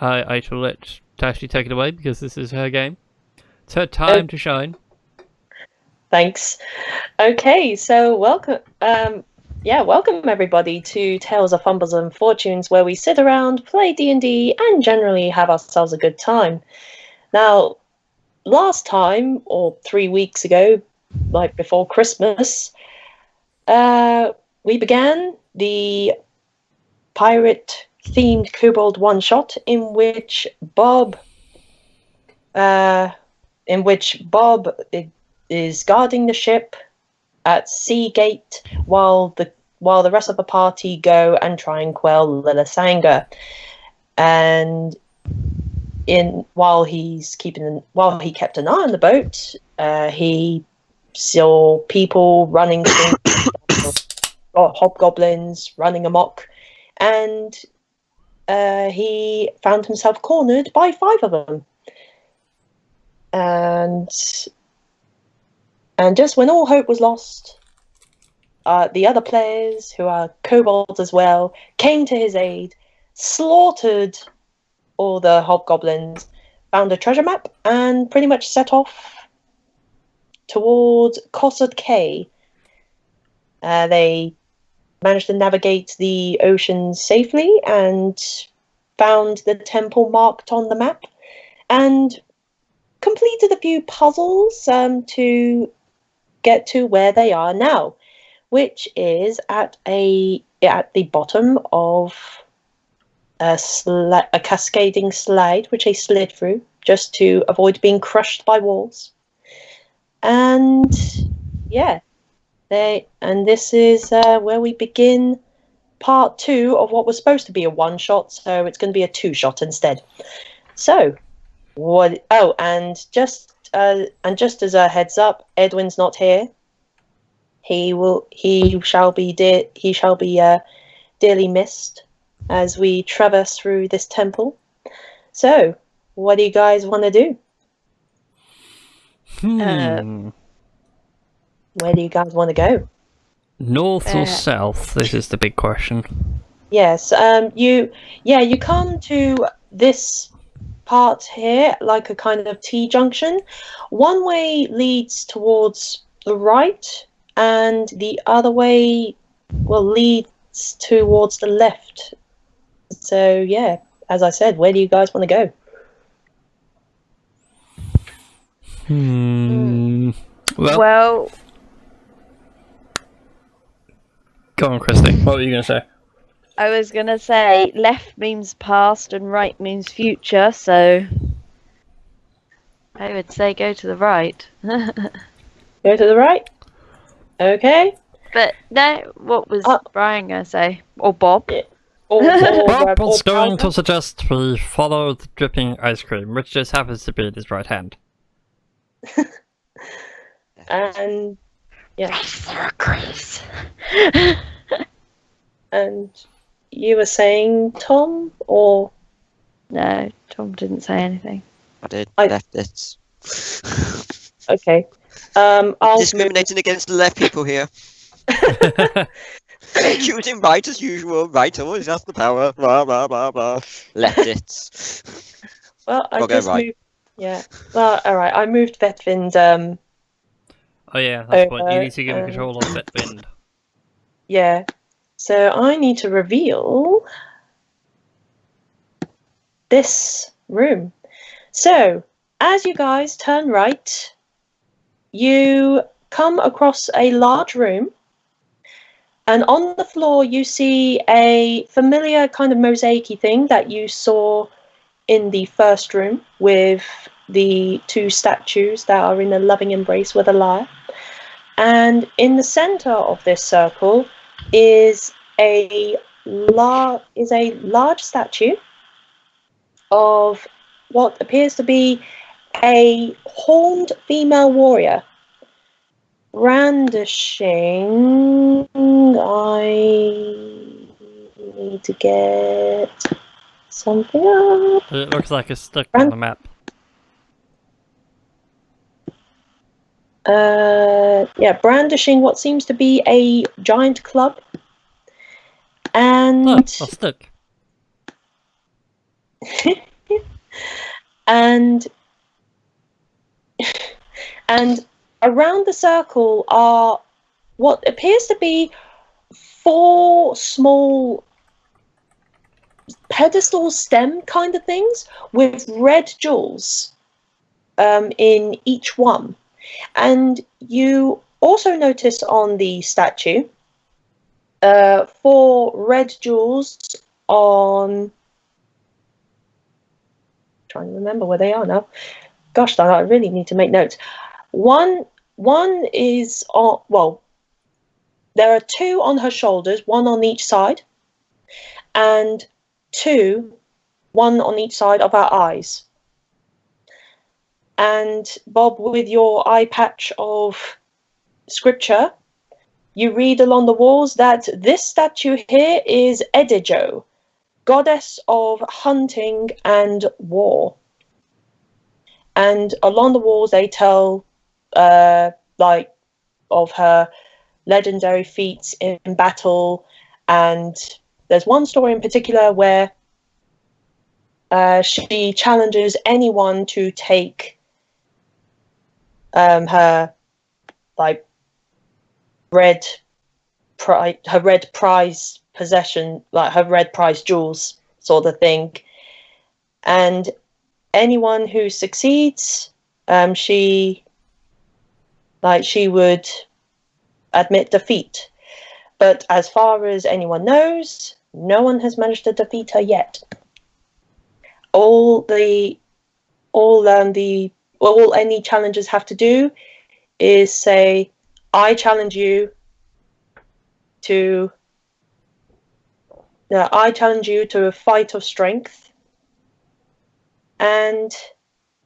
I shall let Tashi take it away because this is her game. It's her time to shine. Thanks. Okay, so welcome. Welcome everybody to Tales of Fumbles and Fortunes, where we sit around, play D&D, and generally have ourselves a good time. Now, last time, or 3 weeks ago, like before Christmas, we began the pirate-themed Kobold Oneshot, in which Bob is guarding the ship at Seagate while the rest of the party go and try and quell Lilith's anger. And while he kept an eye on the boat, he saw people running through hobgoblins running amok, and he found himself cornered by 5 of them. And just when all hope was lost, the other players, who are kobolds as well, came to his aid, slaughtered all the hobgoblins, found a treasure map, and pretty much set off towards Cossard Cay. They managed to navigate the ocean safely and found the temple marked on the map, and completed a few puzzles to get to where they are now, which is at the bottom of a cascading slide, which they slid through just to avoid being crushed by walls. And yeah, this is where we begin part 2 of what was supposed to be a 1-shot, so it's going to be a 2-shot instead. So, what? Oh, and just as a heads up, Edwin's not here. He shall be dearly missed as we traverse through this temple. So, what do you guys want to do? Where do you guys want to go? North or south? This is the big question. Yes. You come to this part here like a kind of T-junction. One way leads towards the right, and the other way leads towards the left. So yeah, as I said, where do you guys want to go? Well, go on, Christy. What were you going to say? I was going to say left means past and right means future, so I would say go to the right. Go to the right? Okay. But no, what was Brian going to say? Or Bob? Yeah. Bob was going to suggest we follow the dripping ice cream, which just happens to be in his right hand. And yeah. Circles. And you were saying, Tom, or no? Tom didn't say anything. I left it. Okay. I'll discriminating against the left people here. Choosing right as usual. Right always has the power. Blah blah blah blah. Left it. Well, I just moved. Yeah. Well, all right. I moved Vetvind. Oh yeah, that's what you need to give him control of Vetvind. Yeah. So I need to reveal this room. So as you guys turn right, you come across a large room, and on the floor you see a familiar kind of mosaic-y thing that you saw in the first room with the 2 statues that are in a loving embrace with a lyre. And in the center of this circle is a large statue of what appears to be a horned female warrior brandishing. I need to get something up. It looks like it's stuck on the map. Brandishing what seems to be a giant club. And a stick. And around the circle are what appears to be 4 small pedestal stem kind of things with red jewels in each one. And you also notice on the statue 4 red jewels on... trying to remember where they are now. Gosh darn, I really need to make notes. One is on... well, there are 2 on her shoulders, 1 on each side, and 2, 1 on each side of her eyes. And Bob, with your eye patch of scripture, you read along the walls that this statue here is Edijo, goddess of hunting and war. And along the walls they tell like of her legendary feats in battle, and there's one story in particular where she challenges anyone to take her like red prize possession, like her red prize jewels sort of thing, and anyone who succeeds, she would admit defeat. But as far as anyone knows, no one has managed to defeat her yet. All any challengers have to do is say, I challenge you to a fight of strength. And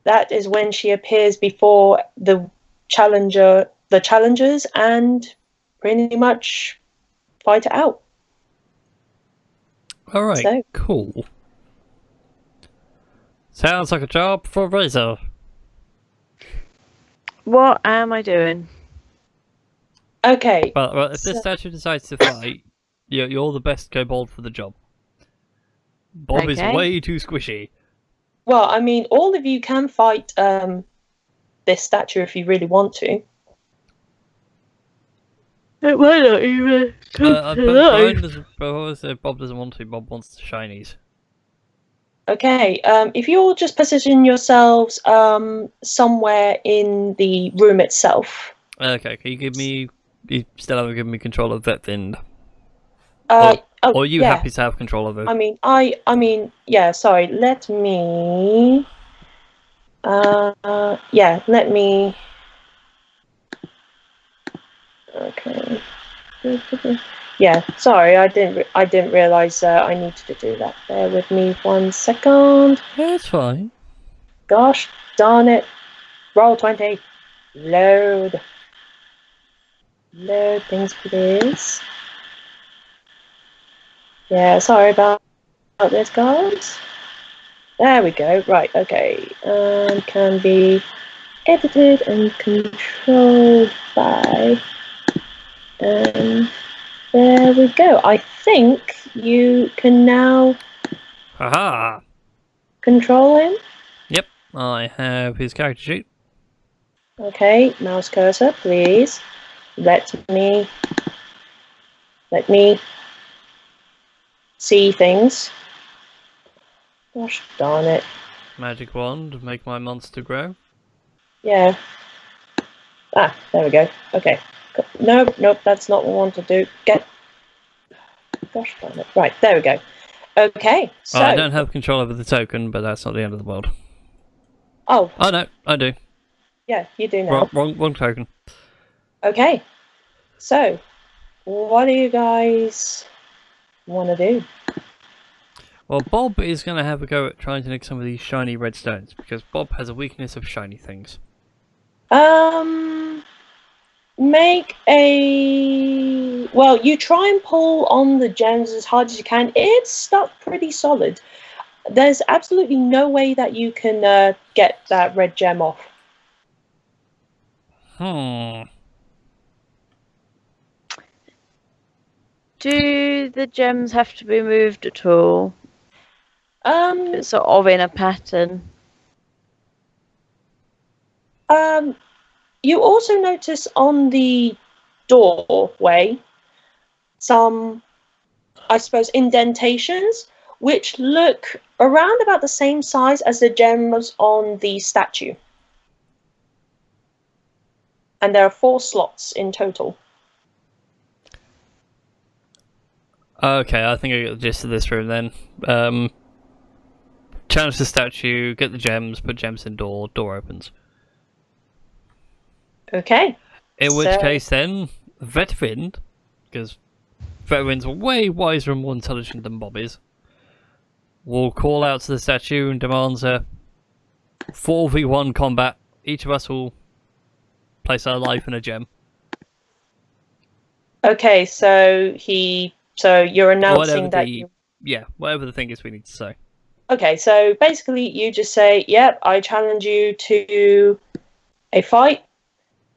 that is when she appears before the challengers and pretty much fight it out. Alright, So. cool. Sounds like a job for Razor. What am I doing? Okay. Well, if this statue decides to fight, you're the best kobold for the job. Bob is Okay. way too squishy. Well, I mean, all of you can fight this statue if you really want to. It might not even come to life. Bob doesn't want to. Bob wants the shinies. Okay, if you'll just position yourselves somewhere in the room itself. Okay, can you give me... You still haven't given me control of that end. Or are you yeah. happy to have control of it? I mean, yeah, sorry, let me... let me... Okay. Yeah, sorry, I didn't realise I needed to do that. Bear with me 1 second. Yeah, it's fine. Gosh darn it. Roll 20. Load. Load things, please. Yeah, sorry about this, guys. There we go. Right, okay. Can be edited and controlled by... there we go. I think you can now Haha! control him. Yep, I have his character sheet. Okay, mouse cursor, please. Let me see things. Gosh darn it. Magic wand, make my monster grow. Yeah. Ah, there we go. Okay. Nope, that's not what I want to do. Gosh darn it. Right, there we go. Okay, so... I don't have control over the token, but that's not the end of the world. Oh. Oh no, I do. Yeah, you do now. Wrong token. Okay. So, what do you guys want to do? Well, Bob is going to have a go at trying to nick some of these shiny red stones, because Bob has a weakness of shiny things. Make a... Well, you try and pull on the gems as hard as you can. It's stuck pretty solid. There's absolutely no way that you can get that red gem off. Do the gems have to be moved at all? It's sort of in a pattern. you also notice on the doorway some, I suppose, indentations, which look around about the same size as the gems on the statue. And there are 4 slots in total. Okay, I think I got the gist of this room then. Challenge the statue, get the gems, put gems in door opens. Okay. In which case then, Vetwind, because Vetwind's way wiser and more intelligent than Bob is, will call out to the statue and demands a 4v1 combat. Each of us will place our life in a gem. Okay, so you're announcing that Yeah, whatever the thing is we need to say. Okay, so basically you just say, yep, I challenge you to a fight,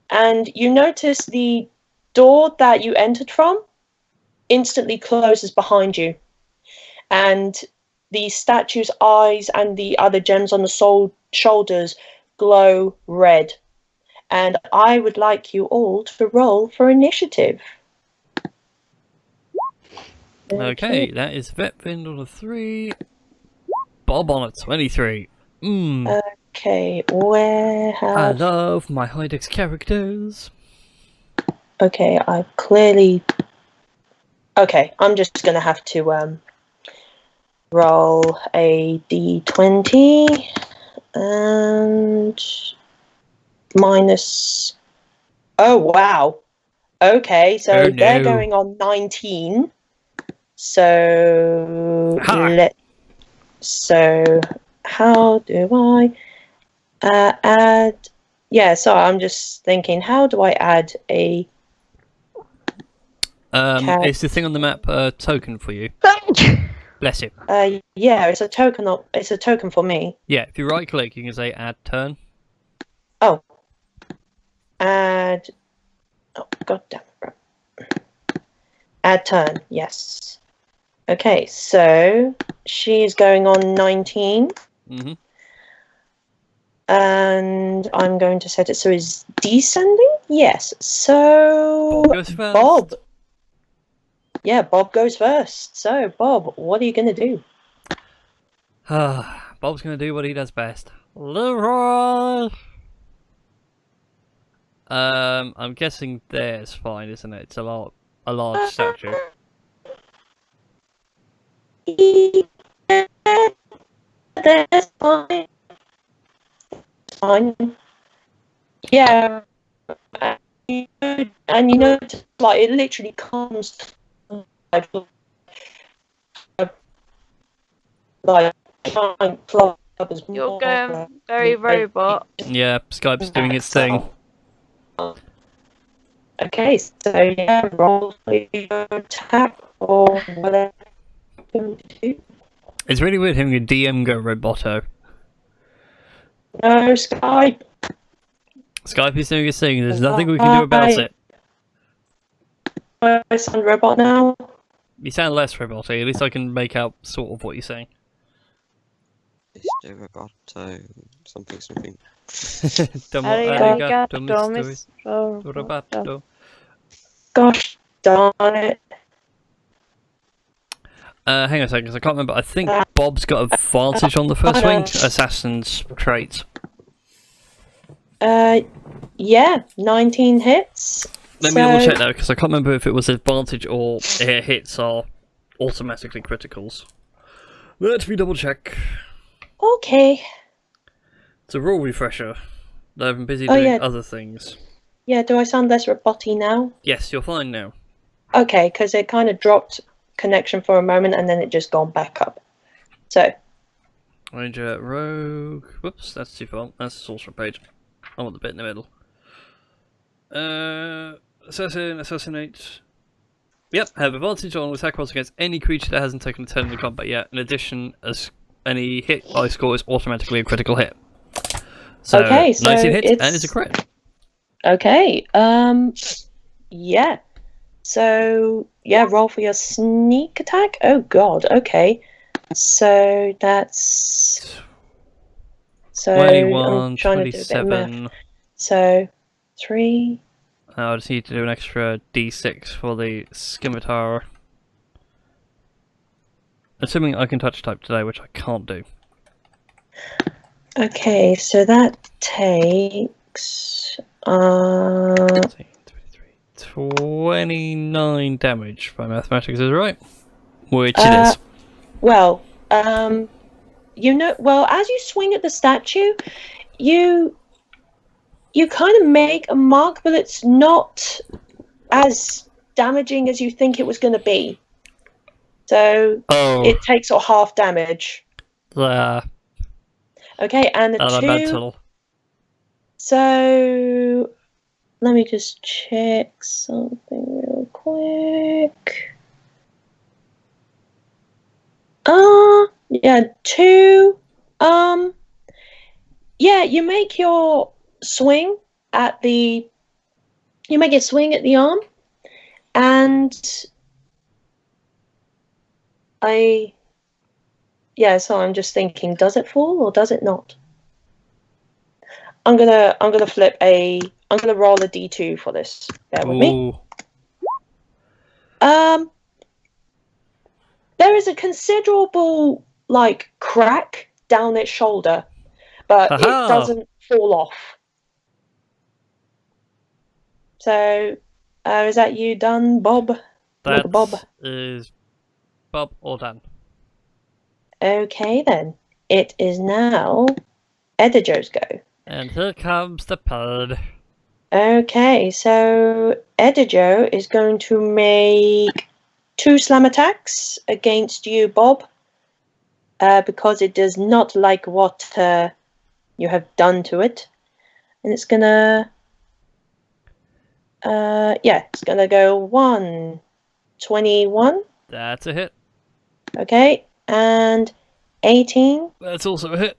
and you notice the door that you entered from instantly closes behind you, and the statue's eyes and the other gems on the shoulders glow red. And I would like you all to roll for initiative. Okay, that is Vetwind on a 3, Bob on a 23. Okay, where have... I love my Hydex characters. Okay, I clearly... Okay, I'm just going to have to roll a d20 and minus... Oh, wow. Okay, so Oh, no. they're going on 19. So how do I add? Yeah, sorry, I'm just thinking. How do I add a? Is the thing on the map a token for you? Bless you. Yeah, it's a token. It's a token for me. Yeah, if you right click, you can say add turn. Oh, add. Oh, goddamn. Add turn. Yes. Okay, so she's going on 19. Mm-hmm. And I'm going to set it so it's descending? Yes. So Bob goes first. Bob. Yeah, Bob goes first. So, Bob, what are you going to do? Bob's going to do what he does best. Leroy! I'm guessing there's fine, isn't it? It's a large statue. That's fine. Fine. Yeah. And you know, like, it literally comes like giant club as You're going very robot. Yeah, Skype's doing its thing. Okay, so yeah, roll your attack or whatever you do. It's really weird having a DM go roboto. No, Skype. Skype is doing its thing, there's nothing we can do about it. I sound robot now. You sound less roboty, at least I can make out sort of what you're saying. Mr. Roboto, something. Roboto. Gosh darn it. Hang on a second, because I can't remember. I think Bob's got advantage on the first swing. Assassin's trait. Yeah, 19 hits. Let me double check that, because I can't remember if it was advantage or hits are automatically criticals. Let me double check. Okay. It's a rule refresher. I've been busy doing other things. Yeah, do I sound less roboty now? Yes, you're fine now. Okay, because it kind of dropped connection for a moment and then it just gone back up. So. Ranger, rogue. Whoops, that's too far. That's the sorcerer page. I want the bit in the middle. Assassin, assassinate. Yep, have advantage on attack rolls against any creature that hasn't taken a turn in the combat yet. In addition, as any hit I score is automatically a critical hit. So, okay, so 19 hits and it's a crit. Okay, yeah. So, yeah, roll for your sneak attack. Oh god, okay. So that's... So 21, I'm trying to do a bit of 27. math. So 3. I just need to do an extra d6 for the scimitar. Assuming I can touch type today, which I can't do. Okay, so that takes 29 damage, if my mathematics is right. Which it is. well, you know, well, as you swing at the statue, you kind of make a mark, but it's not as damaging as you think it was going to be. So it takes sort of half damage. Okay, and the 2. Elemental. So let me just check something real quick. Yeah, 2. Yeah, you make your swing at the. You make a swing at the arm, and yeah, so I'm just thinking, does it fall or does it not? I'm gonna flip I'm gonna roll a d2 for this. Bear with me. There is a considerable crack down its shoulder, but it doesn't fall off. So, is that you done, Bob? That Bob. is Bob or Dan. Okay then. It is now Edijo's go. And here comes the pud. Okay, so Edijo is going to make 2 slam attacks against you, Bob, because it does not like what you have done to it. And it's gonna, it's gonna go 21. That's a hit. Okay, and 18. That's also a hit.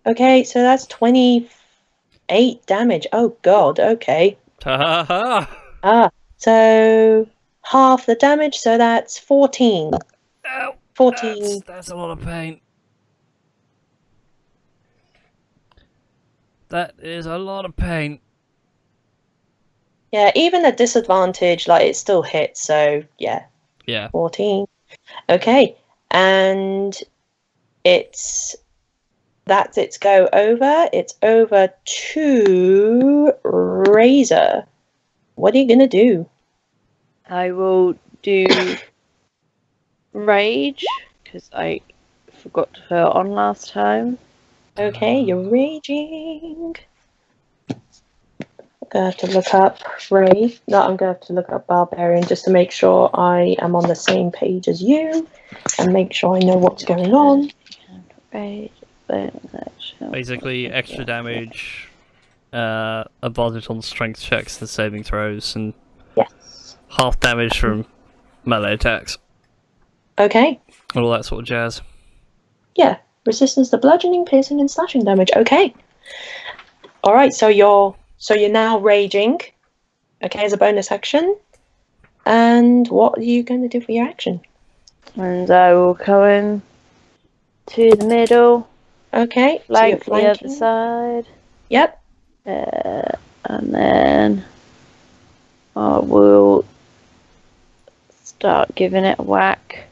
Okay, so that's 28 damage. Oh god, okay. So half the damage, so that's 14. Ow, 14. That's a lot of pain. That is a lot of pain. Yeah, even at disadvantage, it still hits, so yeah. Yeah. 14. Okay, and that's its go over. It's over to Razor. What are you gonna do? I will do Rage, because I forgot to put it on last time. Okay, you're raging. I'm gonna have to look up Ray. No, I'm gonna have to look up Barbarian just to make sure I am on the same page as you and make sure I know what's going on. Rage. Basically, extra damage, advantage on strength checks and saving throws, and half damage from melee attacks. Okay. All that sort of jazz. Yeah, resistance to bludgeoning, piercing, and slashing damage. Okay. All right. So you're now raging. Okay, as a bonus action. And what are you going to do for your action? And I will go in to the middle. Okay. Flank so the other side. Yep. And then I will start giving it a whack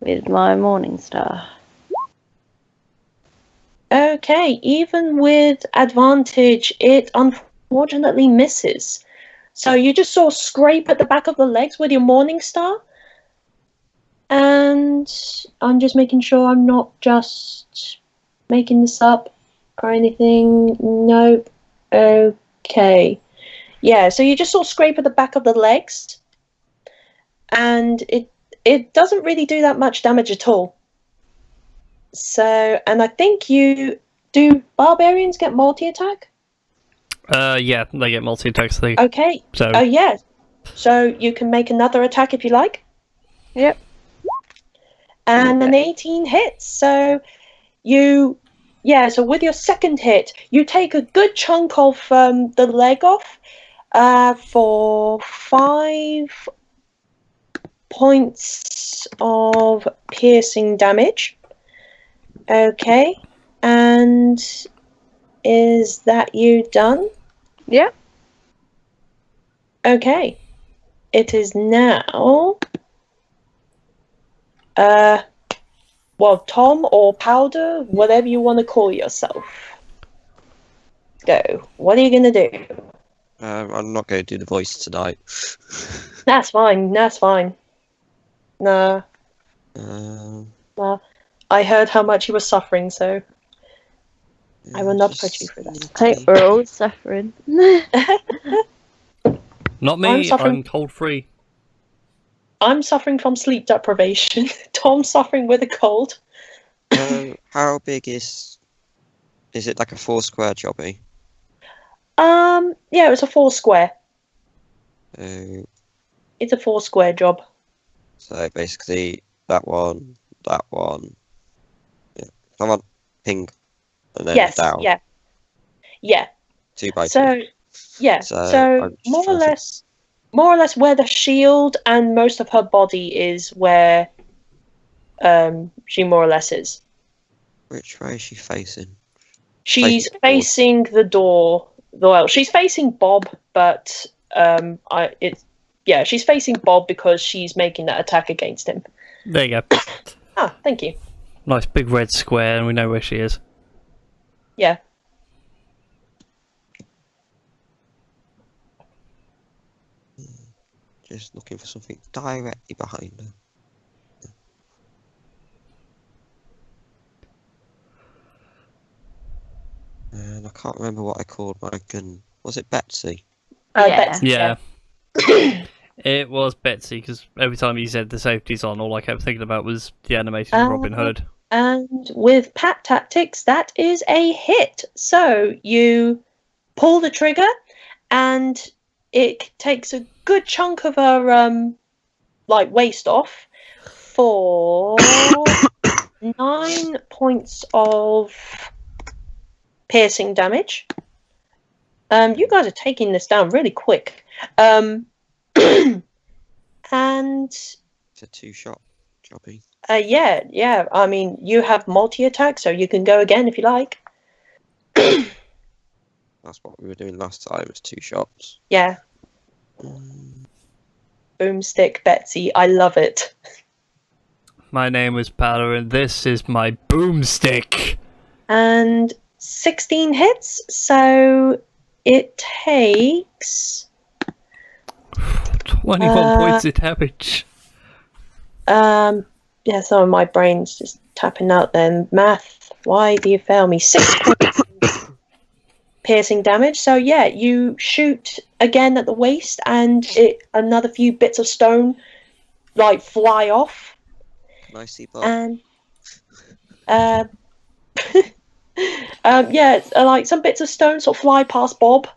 with my Morning Star. Okay, even with advantage, it unfortunately misses. So you just sort of scrape at the back of the legs with your Morning Star. And I'm just making sure I'm not just making this up or anything. Nope. Okay. Yeah, so you just sort of scrape at the back of the legs. And it doesn't really do that much damage at all. So, and I think do barbarians get multi-attack? Yeah, they get multi-attacks. Okay. So. Oh, yeah. So you can make another attack if you like. Yep. And an 18 hits. So so with your second hit, you take a good chunk of the leg off for 5 points of piercing damage. Okay, and is that you done? Yeah. Okay. It is now. Well, Tom or Powder, whatever you want to call yourself. Go. What are you gonna do? I'm not going to do the voice tonight. That's fine. That's fine. Nah. Nah. I heard how much you were suffering, so I will not put you through that. I think we're all suffering. Not me. I'm suffering- I'm cold free. I'm suffering from sleep deprivation. Tom's suffering with a cold. How big is it? Like a 4-square jobby? Yeah, it's a 4 square. Uh, It's a 4 square job. so basically, that one. Yeah. Come on, ping, and then Yes, down. yeah. 2 by 2. So, yeah. So, So I'm just more or trying to- less where the shield and most of her body is where she more or less is. Which way is she facing? She's Facing facing the door. Well, she's facing Bob, but she's facing Bob because she's making that attack against him. There you go. Ah, thank you. Nice big red square, and we know where she is. Yeah. Just looking for something directly behind her. And I can't remember what I called my gun. Was it Betsy? Yeah. Betsy, Yeah. It was Betsy, because every time you said the safety's on, all I kept thinking about was the animated Robin Hood. And with Pat Tactics, that is a hit. So you pull the trigger, and it takes a good chunk of her waist off for 9 points of piercing damage. You guys are taking this down really quick. And It's a 2-shot jobby. yeah. I mean, you have multi-attack, so you can go again if you like. That's what we were doing last time. It was 2 shots. Yeah. Boomstick Betsy, I love it. My name is Powder, and this is my boomstick. And 16 hits, so it takes 21 points of damage. yeah, some of my brain's just tapping out then. Math, why do you fail me? 6 points piercing damage. So yeah, you shoot again at the waist, and another few bits of stone fly off. Can I see Bob? And some bits of stone sort of fly past Bob,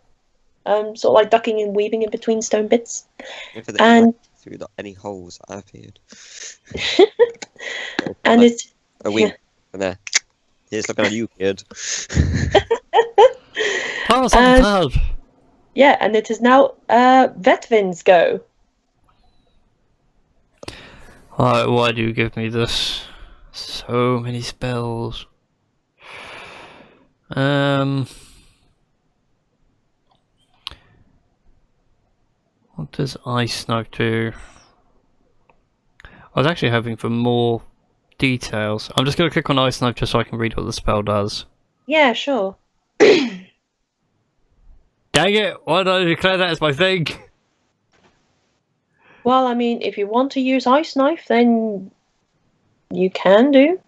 sort of like ducking and weaving in between stone bits. If they and- went through any holes that appeared. And it's A wink. And there. Here's looking at you, kid. Powers on the pub. yeah, and it is now Vetvin's go. Why do you give me this? So many spells. What does Ice Knife do? I was actually hoping for more details. I'm just going to click on Ice Knife just so I can read what the spell does. Yeah, sure. Dang it! Why did I declare that as my thing? Well, I mean, if you want to use Ice Knife, then you can do.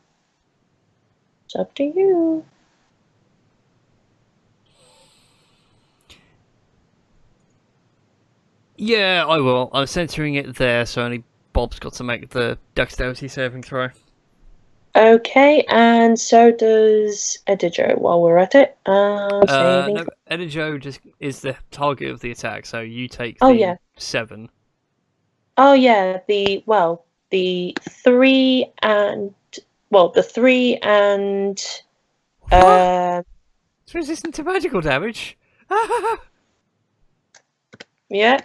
It's up to you. Yeah, I will. I'm centering it there, so only Bob's got to make the dexterity saving throw. Okay, and so does Edijo while we're at it. Saving. No, Edijo just is the target of the attack, so you take Oh, the yeah. 7. Oh yeah, the 3 and the 3 and It's resistant to magical damage. yeah.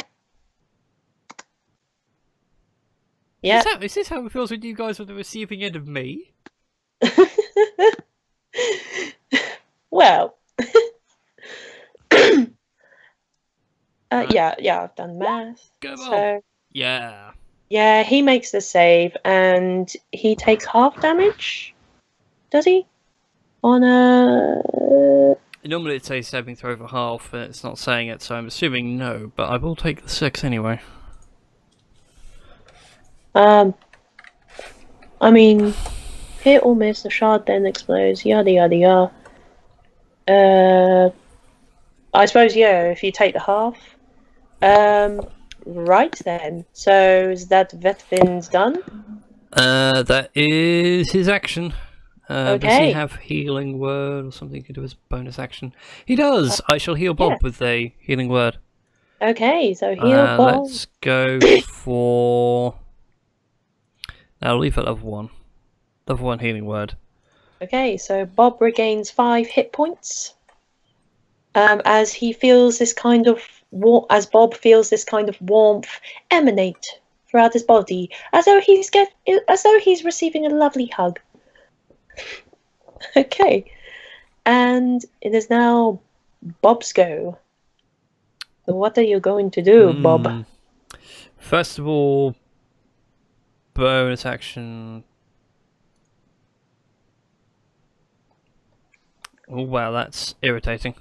Yeah. Is this how it feels when you guys are at the receiving end of me? Well, Yeah, I've done math. Go, Bob. So Yeah. yeah, he makes the save and he takes half damage. Does he? On a Normally it says saving throw over half, and it's not saying it, so I'm assuming no, but I will take the 6 anyway. I mean, hit or miss, the shard then explodes, yada yada yada. I suppose, yeah, if you take the half. Right then. So is that Vetvin's done? That is his action. Does he Okay. have healing word or something to do as bonus action? He does! I shall heal Bob yeah. with a healing word. Okay, so heal Bob. Let's go for... I'll leave at level 1. Level 1 healing word. Okay, so Bob regains 5 hit points. As he feels this kind of as Bob feels this kind of warmth emanate throughout his body, as though he's receiving a lovely hug. Okay, and it is now Bob's go. So what are you going to do, Bob? First of all, bonus action. Oh wow, that's irritating.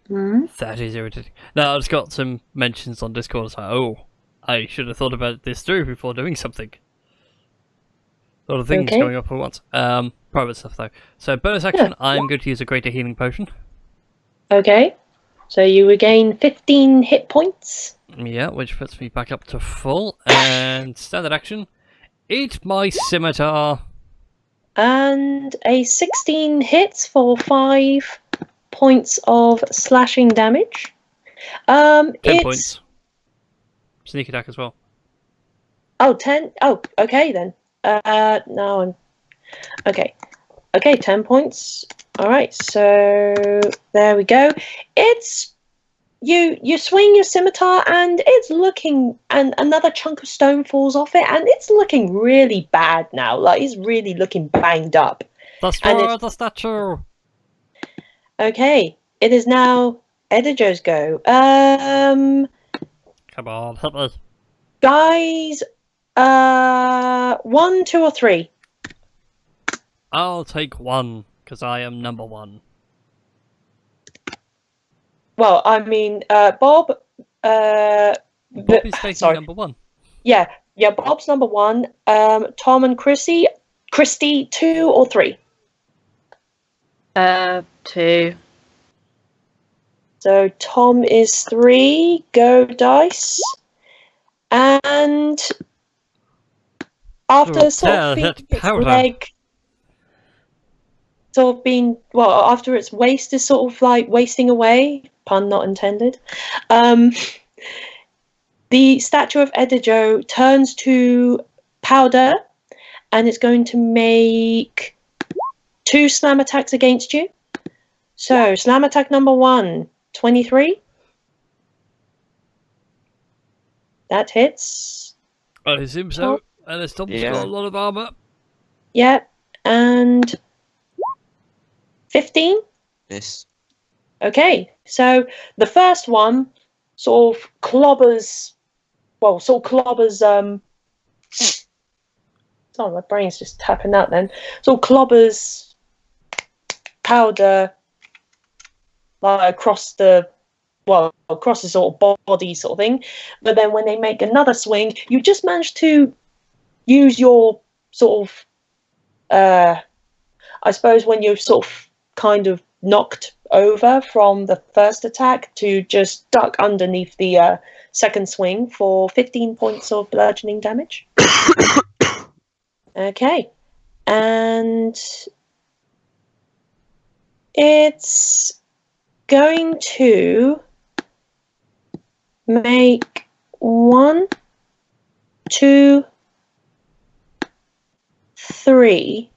That is irritating. Now, I've just got some mentions on Discord. It's like, oh, I should have thought about this through before doing something. A lot of things going up at once. Private stuff though. So bonus action, I'm going to use a greater healing potion. Okay, so you regain 15 hit points. Yeah, which puts me back up to full. And standard action, eat my scimitar. And a 16 hits for 5 points of slashing damage. 10 points. Sneak attack as well. Oh, 10. Oh, okay then. No, okay. Okay, 10 points. All right, so there we go. It's you swing your scimitar and it's looking, and another chunk of stone falls off it, and it's looking really bad now. Like it's really looking banged up. Destroy the statue. Okay, it is now Edijo's go. Come on, hit me. Guys, 1, 2, or 3. I'll take 1 because I am number 1. Well, I mean, Bob. Bob is taking number 1. Yeah, Bob's number 1. Tom and Christy, 2 or 3. 2. So Tom is 3. Go dice. And after sort of being its leg, after its waist is sort of like wasting away, pun not intended, the statue of Edijo turns to powder and it's going to make 2 slam attacks against you. So slam attack number 1, 23. That hits. I assume so. And this Tom's got a lot of armor. Yeah, and 15? Yes. Okay, so the first one sort of clobbers, sorry, my brain's just tapping out then. Sort of clobbers powder like across the sort of body sort of thing. But then when they make another swing, you just manage to use your sort of, I suppose when you're sort of kind of knocked over from the first attack to just duck underneath the second swing for 15 points of bludgeoning damage. Okay. And it's going to make 1, 2, 3.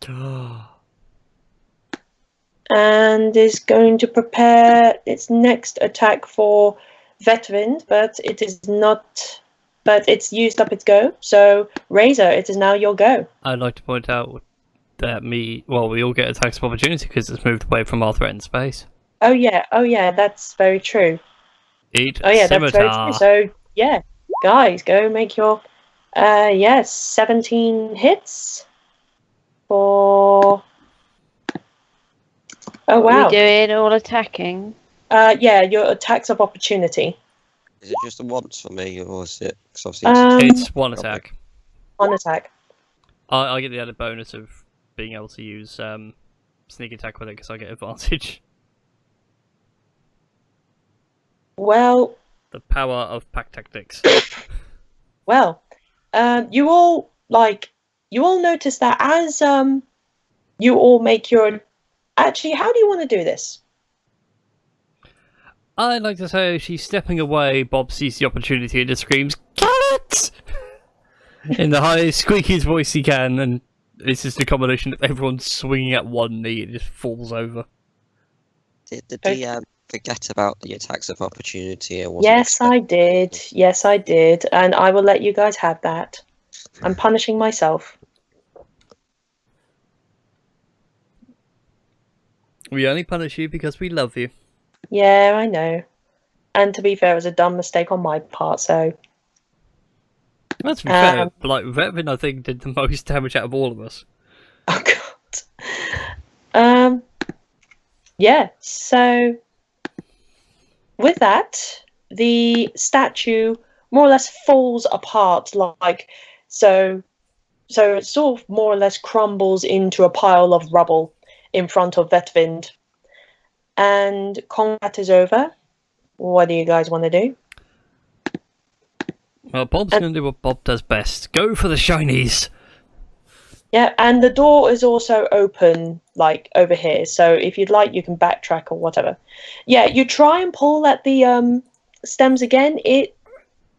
And is going to prepare its next attack for Vetwind, but it is not. But it's used up its go. So Razor, it is now your go. I'd like to point out that we all get attacks of opportunity because it's moved away from our threatened space. Oh yeah, that's very true. Eat Oh yeah, that's very scimitar. true. So yeah, guys, go make your 17 hits for. Oh What are we wow. doing? All attacking? Yeah, your attacks of opportunity. Is it just a once for me, or is it? Because obviously It's one attack. On attack. I get the added bonus of being able to use sneak attack with it because I get advantage. Well, The power of pack tactics. well, you all notice that as you all make your. Actually, how do you want to do this? I'd like to say she's stepping away. Bob sees the opportunity and just screams, "Carrot!" in the highest, squeakiest voice he can, and it's just a combination of everyone swinging at one knee. It just falls over. did the DM forget about the attacks of opportunity? Yes, I did. Yes, I did, and I will let you guys have that. I'm punishing myself. We only punish you because we love you. Yeah, I know. And to be fair, it was a dumb mistake on my part, so. Well, to be fair, like Veteran, I think did the most damage out of all of us. Oh god. Yeah, so with that, the statue more or less falls apart, like so it sort of more or less crumbles into a pile of rubble in front of Vetvind. And combat is over. What do you guys want to do? Well, Bob's going to do what Bob does best. Go for the shinies! Yeah, and the door is also open, like, over here. So if you'd like, you can backtrack or whatever. Yeah, you try and pull at the stems again.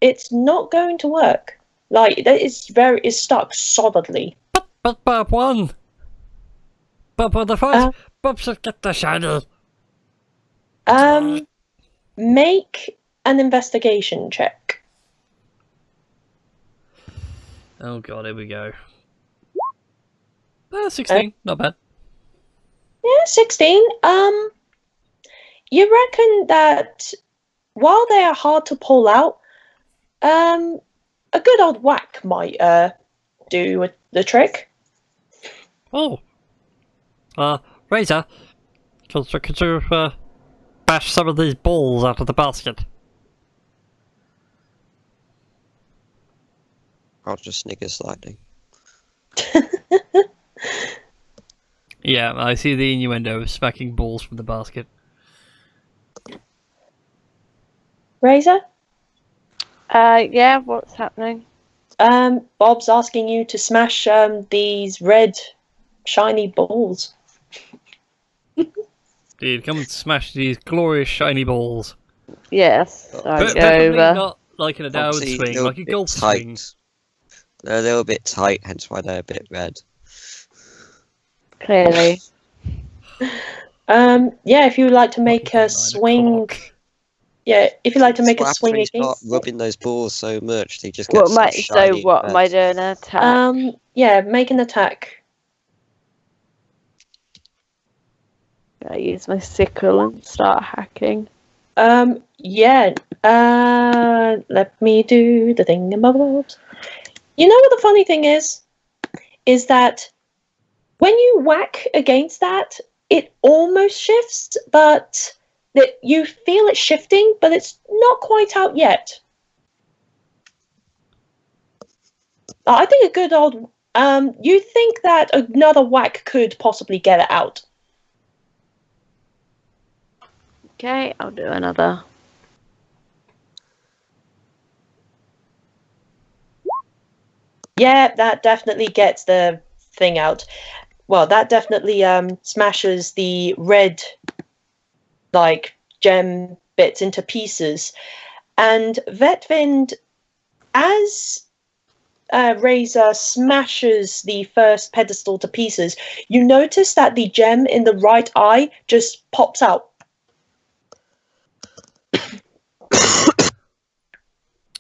It's not going to work. Like, it's stuck solidly. But Bob won! Bob won the fight! Bob should get the shiny! Make an investigation check. Oh god, here we go. 16, not bad. Yeah, 16. You reckon that while they are hard to pull out, a good old whack might do the trick. Oh. Razor, could you bash some of these balls out of the basket? I'll just snigger slightly. Yeah, I see the innuendo of smacking balls from the basket. Razor? Yeah, what's happening? Bob's asking you to smash these red shiny balls. Dude, come and smash these glorious shiny balls. Yes, But I'll go preferably over. not like in a downward Obviously, swing, they're like a bit golf swing. They're a little bit tight, hence why they're a bit red. Clearly. Yeah, if you would like to make Fucking a 9 swing. o'clock. Yeah, if you'd like to make a Well, swing after you start against. rubbing those balls so much, they just get What so am I? shiny. So what am I doing? An attack? Yeah, make an attack. I use my sickle and start hacking. Yeah. Let me do the thingamabobs. You know what the funny thing is? Is that when you whack against that, it almost shifts, but you feel it shifting, but it's not quite out yet. I think a good old. You think that another whack could possibly get it out? Okay, I'll do another. Yeah, that definitely gets the thing out. Well, that definitely smashes the red, like, gem bits into pieces. And Vetvind, as Razor smashes the first pedestal to pieces, you notice that the gem in the right eye just pops out.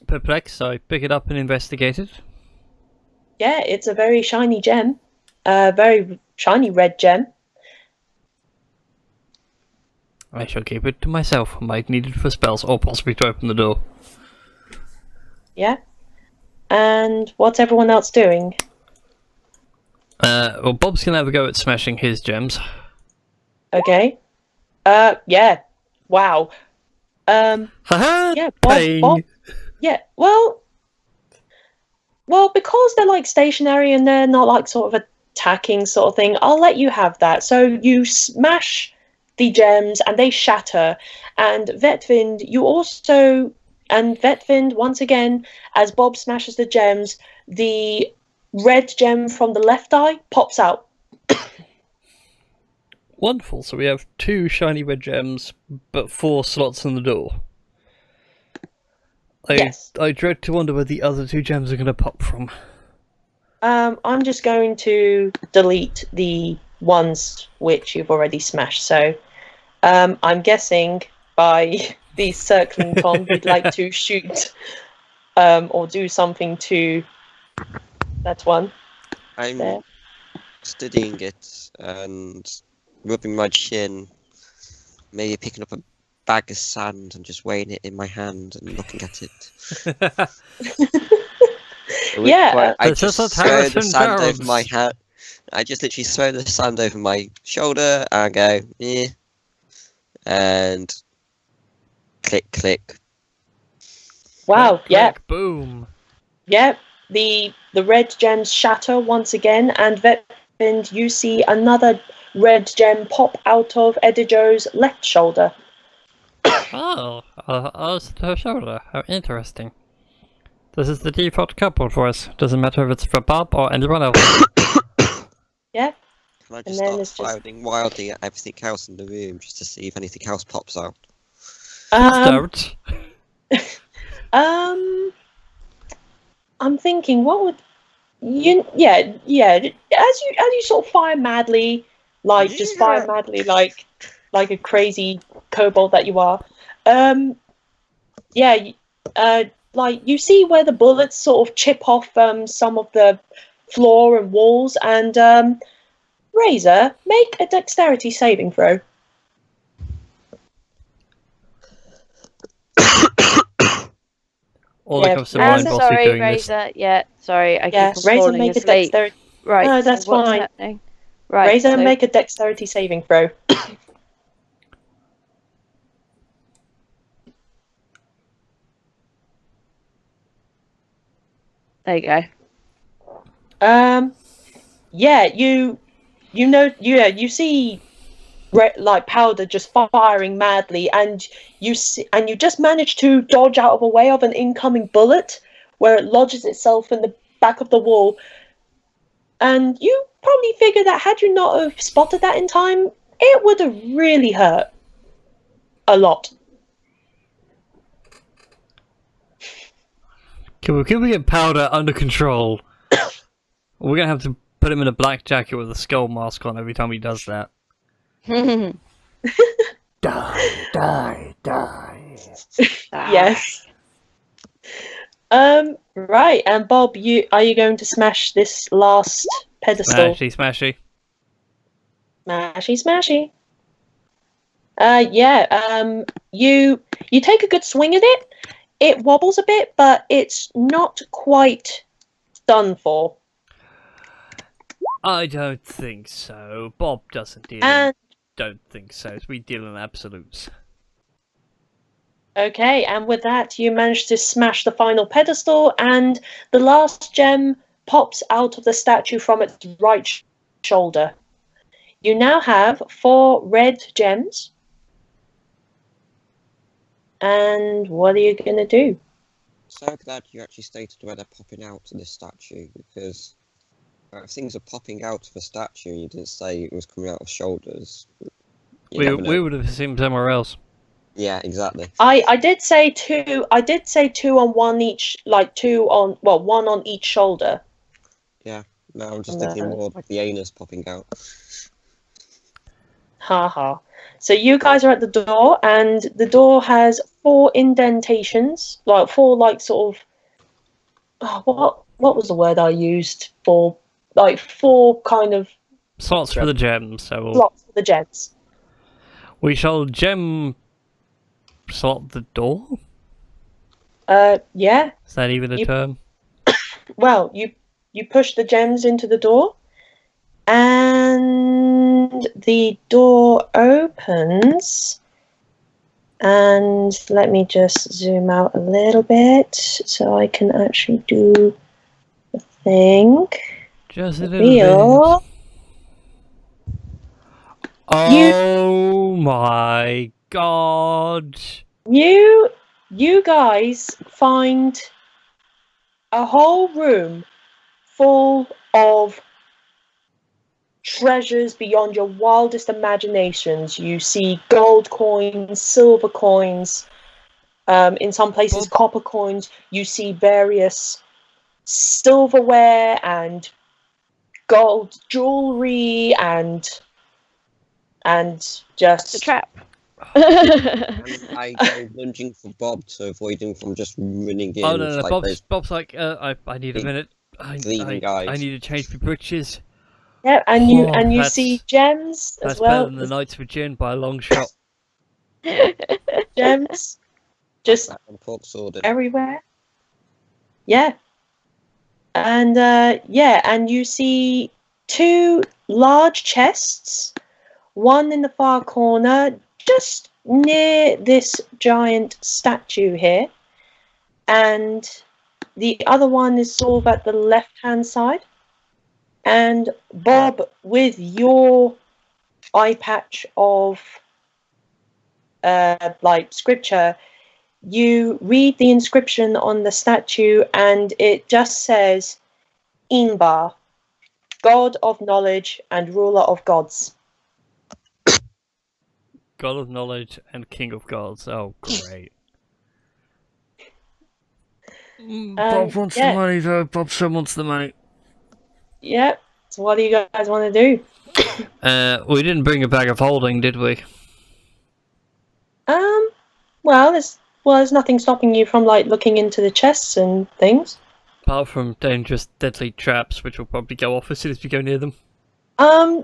Perplexed, I pick it up and investigate it. Yeah, it's a very shiny gem. Very shiny red gem. I shall keep it to myself. Might need it for spells, or possibly to open the door. Yeah. And what's everyone else doing? Well, Bob's gonna have a go at smashing his gems. Okay. Yeah. Wow. Haha! Yeah, Ping! Bob. Yeah. Well, because they're like stationary and they're not like sort of attacking sort of thing, I'll let you have that. So you smash the gems and they shatter. And Vetvind, once again, as Bob smashes the gems, the red gem from the left eye pops out. Wonderful. So we have 2 shiny red gems, but 4 slots in the door. Yes. I dread to wonder where the other 2 gems are going to pop from. I'm just going to delete the ones which you've already smashed. So I'm guessing by the circling con, you'd like to shoot or do something to that one. I'm There. studying it and rubbing my chin, maybe picking up a bag of sand and just weighing it in my hand and looking at it. Yeah. I This just is a throw the Harrison sand Jones. over my hand. I just literally throw the sand over my shoulder and go, eh, and click, click. Wow. Click, Yeah. click, boom. Yeah. The red gems shatter once again, and Vetvind, you see another red gem pop out of Edijo's left shoulder. Oh, the shoulder. How interesting. This is the default kobold voice. Doesn't matter if it's for Bob or anyone else. Yeah. Can I And just then start it's just- firing wildly at everything else in the room just to see if anything else pops out? Don't. I'm thinking, what would you? Yeah. As you sort of fire madly, just fire madly, like a crazy kobold that you are. Yeah. Like you see where the bullets sort of chip off some of the floor and walls, and Razor, make a dexterity saving throw. All that Yeah, comes to mind whilst sorry, you're doing this. Razor. Yeah, sorry, I Yeah, keep on Razor, falling make a asleep. dexterity. Right, No, so that's what's fine. happening? Right, Razor, so make a dexterity saving throw. there you go. Yeah, you see like powder just firing madly, and you just manage to dodge out of a way of an incoming bullet where it lodges itself in the back of the wall. And you probably figure that had you not have spotted that in time, it would have really hurt a lot. Can we get powder under control? We're gonna have to put him in a black jacket with a skull mask on every time he does that. Die. Yes. Right, and Bob, are you going to smash this last pedestal? Smashy. Smashy. You take a good swing at it. It wobbles a bit, but it's not quite done for. I don't think so. Bob doesn't deal. And Don't think so. We deal in absolutes. okay, and with that, you manage to smash the final pedestal, and the last gem pops out of the statue from its right shoulder. You now have 4 red gems. And what are you going to do? So glad you actually stated where they're popping out to this statue, because if things are popping out of a statue, you didn't say it was coming out of shoulders. We would have assumed somewhere else. Yeah, exactly. I did say 2. I did say 2 on one each, like 2 on, well, 1 on each shoulder. No, I'm just thinking more like the anus popping out. Haha. So you guys are at the door, and the door has 4 indentations, like 4 like sort of what was the word I used for, like 4 kind of Slots for the gems. So slots for the gems. We shall gem slot the door. Yeah. Is that even a You- term? Well, you push the gems into the door, and the door opens. And let me just zoom out a little bit so I can actually do the thing. Just a little Reveal. bit. Oh my god! You guys find a whole room full of treasures beyond your wildest imaginations. You see gold coins, silver coins, in some places copper coins. You see various silverware and gold jewelry and just The trap. I go lunging for Bob to avoid him from just running in. Oh no, like those Bob's like, I need a big minute. gleaming I guys. need to change my britches. yeah, and you that's- see gems That's as well. better than the Knights of Gin by a long shot. Gems just That and pork sword. everywhere. Yeah. And and you see two large chests, one in the far corner, just near this giant statue here, and the other one is sort of at the left-hand side. And Bob, with your eye patch of scripture, you read the inscription on the statue, and it just says Inbar, God of knowledge and ruler of gods. God of knowledge and King of gods. Oh, great. Bob wants the money though. Bob still wants the money. Yeah. So what do you guys want to do? We didn't bring a bag of holding, did we? Well, there's nothing stopping you from looking into the chests and things. Apart from dangerous, deadly traps, which will probably go off as soon as we go near them.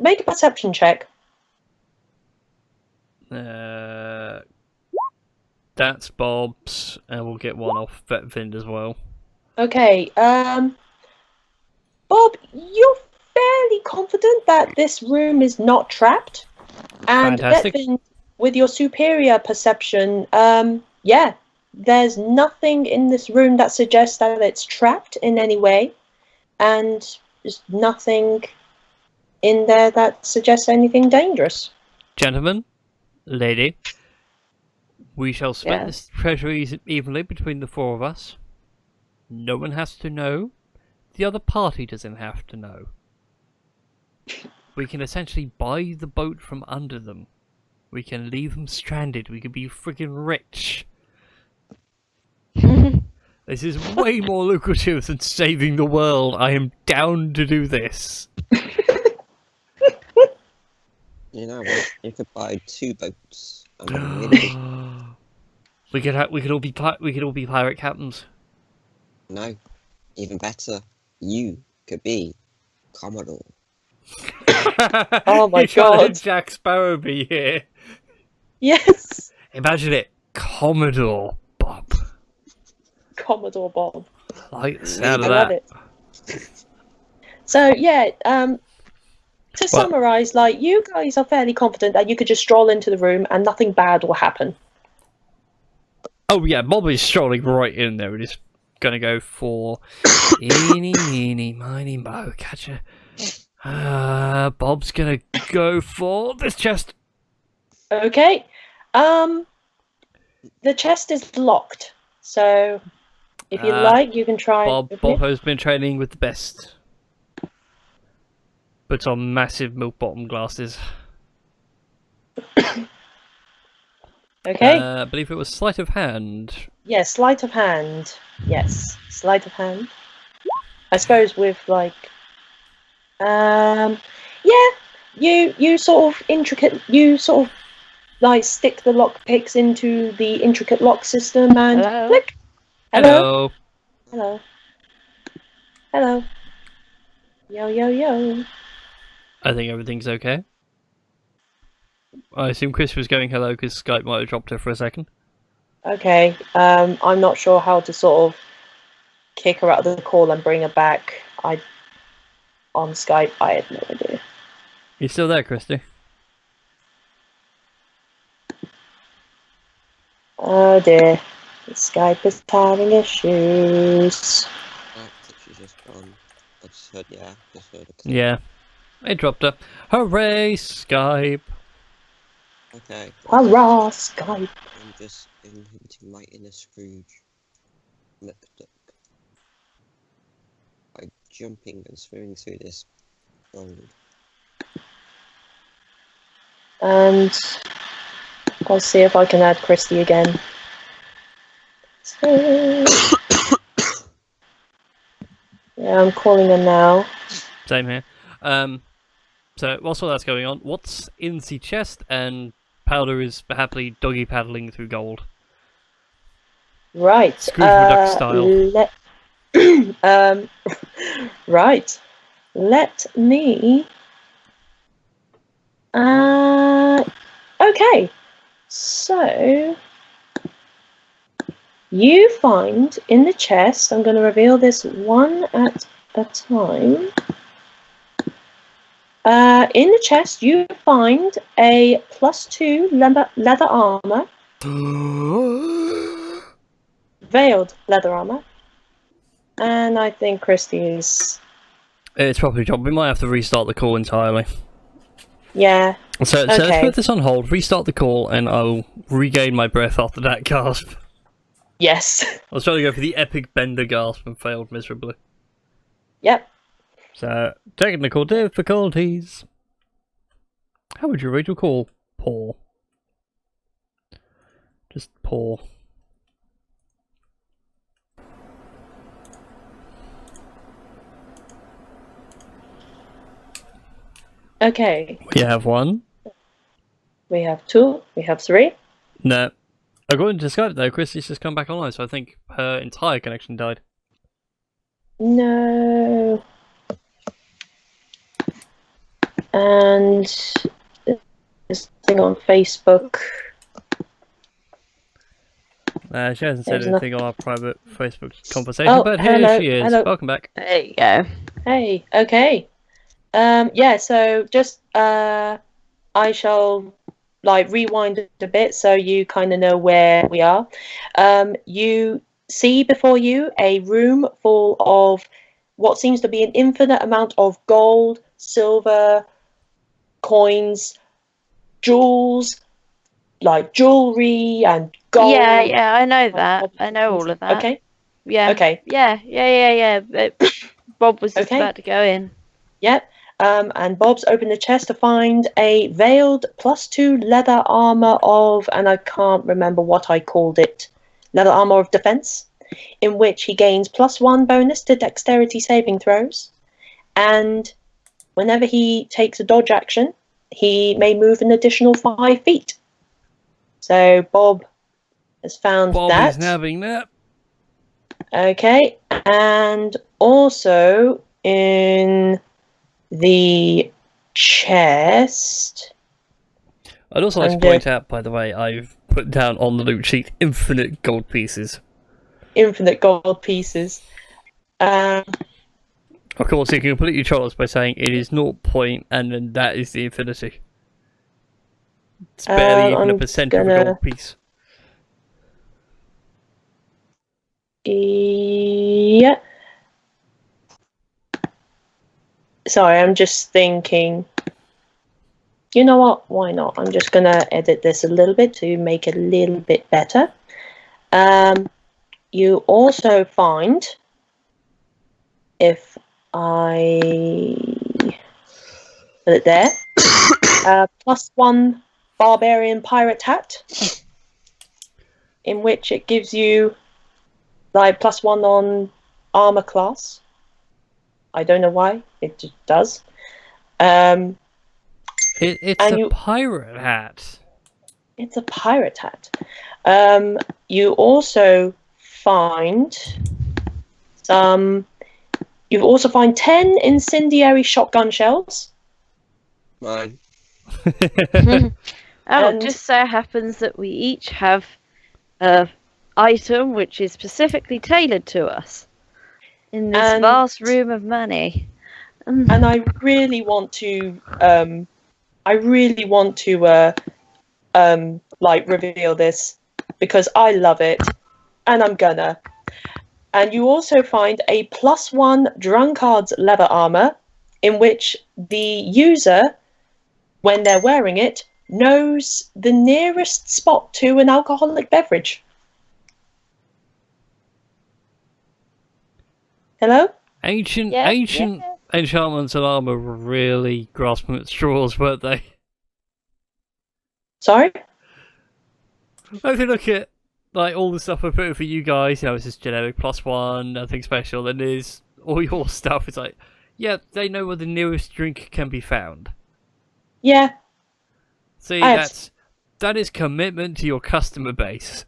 Make a perception check. That's Bob's, and we'll get one off Vetvind as well. Okay. Bob, you're fairly confident that this room is not trapped, and Fantastic. Vetvind, with your superior perception, there's nothing in this room that suggests that it's trapped in any way, and there's nothing in there that suggests anything dangerous. Gentlemen, lady, we shall split Yeah. this treasure evenly between the four of us. No one has to know. The other party doesn't have to know. We can essentially buy the boat from under them. We can leave them stranded. We could be friggin' rich. This is way more lucrative than saving the world. I am down to do this. You know what? You could buy 2 boats. And then really... We could all be pirate captains. No, even better. You could be Commodore. Oh my You're trying to God. let Jack Sparrow be here. Yes, Imagine it, Commodore Bob. Commodore Bob. I like the sound I of love that. it. So to summarize, you guys are fairly confident that you could just stroll into the room and nothing bad will happen. Oh yeah, Bob is strolling right in there and is gonna go for eeny, meeny, miny, mo, catcher. Bob's gonna go for this chest. Okay. The chest is locked, so if you like, you can try. Bob has been training with the best. Puts on massive milk bottom glasses. Okay. I believe it was sleight of hand. Yes, sleight of hand. Yes, sleight of hand. I suppose with you sort of stick the lock picks into the intricate lock system and Hello? click. Hello. Hello. Hello. Yo yo yo. I think everything's okay. I assume Chris was going hello because Skype might have dropped her for a second. Okay. I'm not sure how to sort of kick her out of the call and bring her back. On Skype, I had no idea. You still there, Christy? Oh dear. Skype is having issues. I think she's just gone. I just heard, yeah, just heard it. Yeah. It dropped her. Hooray, Skype! Okay. Hurrah, Skype. I'm just inhibiting my inner Scrooge. McDuck. By jumping and swimming through this gold. And I'll see if I can add Christy again. So, yeah, I'm calling her now. Same here. So whilst all that's going on, what's in the chest? And Powder is happily doggy paddling through gold. Right. Scrooge McDuck style. Right. Let me. Okay. So you find in the chest. I'm going to reveal this one at a time. In the chest, you find a +2 leather armor, veiled leather armor, and I think Christy is. It's probably dropped. We might have to restart the call entirely. Yeah. So let's Okay. put this on hold, restart the call, and I'll regain my breath after that gasp. Yes. I was trying to go for the epic bender gasp and failed miserably. Yep. So, technical difficulties. How would you rate your call? Poor. Just poor. Okay. We have one. We have 2. We have 3. No. According to Skype though, Christy's just come back online, so I think her entire connection died. No. And this thing on Facebook. She hasn't said There's anything on our private Facebook conversation, Oh, but here hello, she is. hello. Welcome back. There you go. Hey. Okay. Yeah. So just I shall rewind a bit so you kind of know where we are. You see before you a room full of what seems to be an infinite amount of gold, silver, coins, jewels, like jewelry and gold. Yeah, I know that. I know all of that. Okay. Yeah. Okay. Yeah. Bob was just Okay. about to go in. Yep. And Bob's opened the chest to find a veiled +2 leather armor of, and I can't remember what I called it, leather armor of defense, in which he gains +1 bonus to dexterity saving throws, and whenever he takes a dodge action, he may move an additional 5 feet. So Bob has found Bob that. is nabbing that. Okay, and also in the chest. I'd also like to And, point out, by the way, I've put down on the loot sheet infinite gold pieces. Infinite gold pieces. Of course, you can completely troll us by saying it is 0 point, and then that is the infinity. It's barely even a I'm percent of a gonna- gold piece. Yeah. Sorry, I'm just thinking. You know what? Why not? I'm just gonna edit this a little bit to make it a little bit better. You also find, if I put it there, +1 barbarian pirate hat, in which it gives you +1 on armor class. I don't know why, it just does. It's and a you- pirate hat. It's a pirate hat. You also find some. You also find 10 incendiary shotgun shells. Mine. Oh, And- just so happens that we each have a item which is specifically tailored to us in this And- vast room of money. And I really want to like reveal this because I love it, and I'm gonna. And you also find a +1 drunkard's leather armor, in which the user, when they're wearing it, knows the nearest spot to an alcoholic beverage. Hello? Ancient Yeah, enchantments and armor were really grasping at straws, weren't they? Sorry? If you look at like all the stuff I put in for you guys, it's just generic +1, nothing special, then there's all your stuff. It's like, yeah, they know where the nearest drink can be found. Yeah. See, I have- that is commitment to your customer base.